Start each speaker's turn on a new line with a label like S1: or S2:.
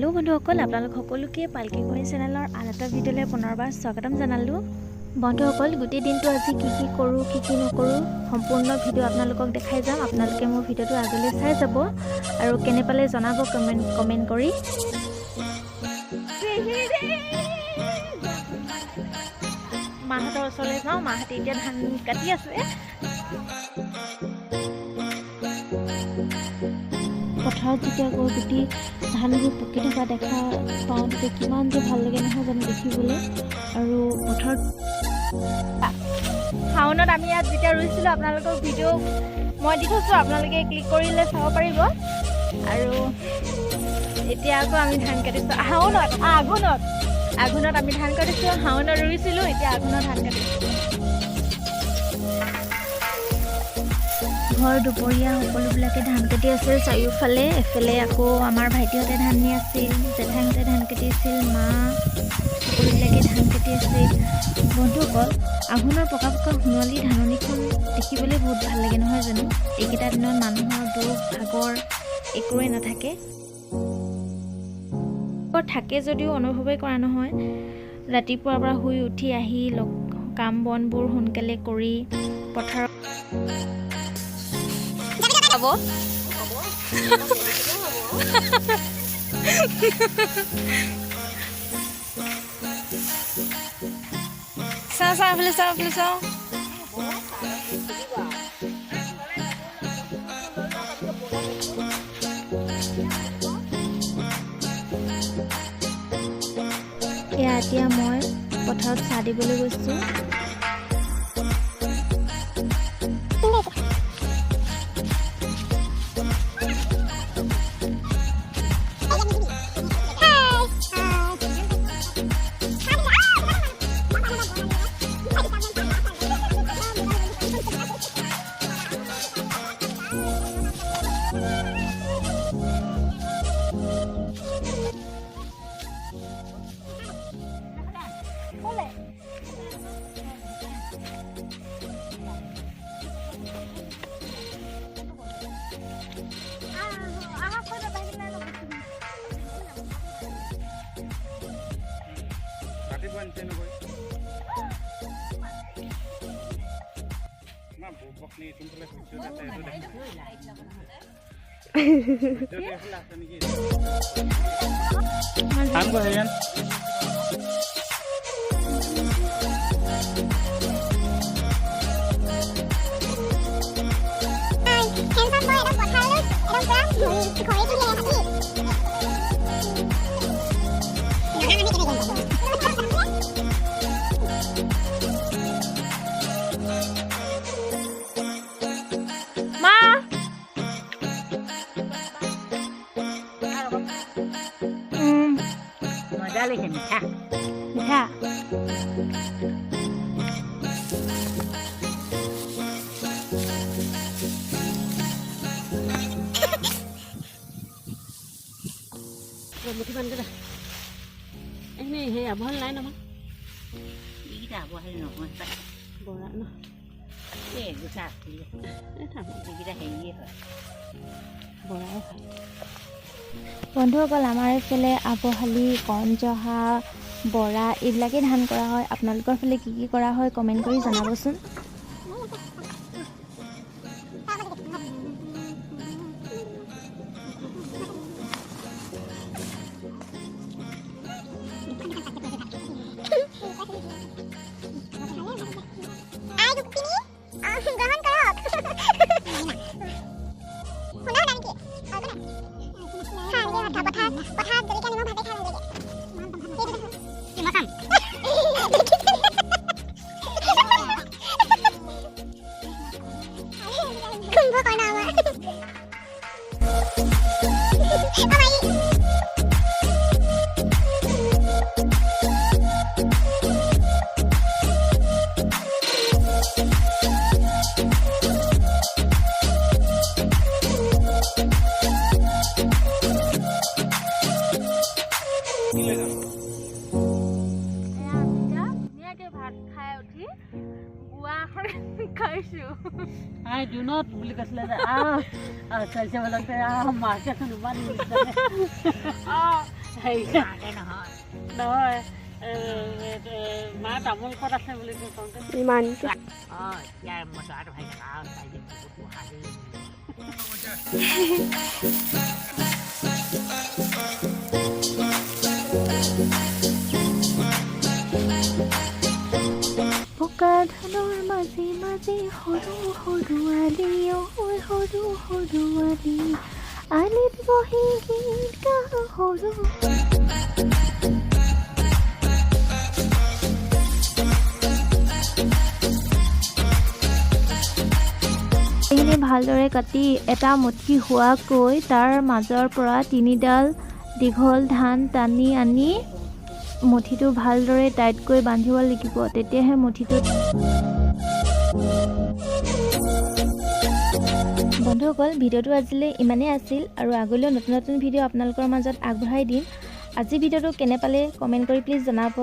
S1: Hello बंधुসকল আপোনালোক সকলোকে পালকি চেনেলৰ আন এটা ভিডিঅ'লৈ পুনৰবাৰ স্বাগতম জনালোঁ। বন্ধুসকল গোটেই দিনটো আজি কি কৰোঁ কি নকৰোঁ সম্পূৰ্ণ ভিডিঅ' আপোনালোকক দেখাই যাম। আপোনালোকে মোৰ ভিডিঅ'টো আগলৈ চাই যাব আৰু কেনে পালে জনাব কমেণ্ট কৰি। মাহঁতৰ ওচৰলৈ যাওঁ। মাহঁতে এতিয়া ধান কাটি আছে। পথাৰত যেতিয়া গৈ গুটি ধানবোৰ পকি থকা দেখা পাওঁ তেতিয়া কিমান যে ভাল লাগে নহয় জানো দেখিবলৈ। আৰু পথাৰত শাওনত আমি ইয়াত যেতিয়া ৰুইছিলোঁ আপোনালোকক ভিডিঅ' মই দি থৈছোঁ, আপোনালোকে ক্লিক কৰিলে চাব পাৰিব। আৰু এতিয়া আকৌ আমি ধান কাটিছোঁ আঘোণত আমি ধান কাটিছোঁ। শাওনত ৰুইছিলোঁ, এতিয়া আঘোণত ধান কাটিছোঁ। ঘৰ দুপৰীয়া সকলোবিলাকে ধান কাটি আছিল চাৰিওফালে। এফালে আকৌ আমাৰ ভাইটিহঁতে ধান নি আছিল, জেঠাইহঁতে ধান কাটি আছিল, মা সকলোবিলাকে ধান কাটি আছিল। বন্ধুসকল আঘোণৰ পকা সোণালী ধাননিখন দেখিবলৈ বহুত ভাল লাগে নহয় জানো। এইকেইটা দিনত মানুহৰ দুখ ভাগৰ একোৱেই নাথাকে। থাকে যদিও অনুভৱেই কৰা নহয়। ৰাতিপুৱাৰ পৰা শুই উঠি আহি কাম বনবোৰ সোনকালে কৰি পথাৰত চাওঁ এতিয়া মই পথাৰত চাহ দিবলৈ গৈছোঁ। মিঠা মুঠি বান্ধি দে। এনে সেই আবহাল নাই নহয়। এইকেইটা আবহাল নহয় বৰা ন এই গোটা এইকেইটা হেৰিয়ে হয় বৰাই হয়। বন্ধুসকল আমাৰ এইফালে আবহালি, কণজহা, বৰা এইবিলাকেই ধান কৰা হয়। আপোনালোকৰ ফালে কি কৰা হয় কমেণ্ট কৰি জনাবচোন।
S2: I do not because let
S1: নহয় মা তামোল ক'ত আছে বুলি কওঁতে
S2: ইমান বোকা ধানৰ মাজে মাজে সৰু সৰু আলি সৰু সৰু আলি আলিত বহি গীত গাওঁ সৰু ভালদৰে কাটি এটা মুঠি হোৱাকৈ তাৰ মাজৰ পৰা 3ডাল দীঘল ধান টানি আনি মুঠিটো ভালদৰে টাইটকৈ বান্ধিব লাগিব তেতিয়াহে মুঠিটো বন্ধুসকল ভিডিঅ'টো আজিলৈ ইমানেই আছিল আৰু আগলৈও নতুন নতুন ভিডিঅ' আপোনালোকৰ মাজত আগবঢ়াই দিম আজি ভিডিঅ'টো কেনে পালে কমেণ্ট কৰি প্লিজ জনাব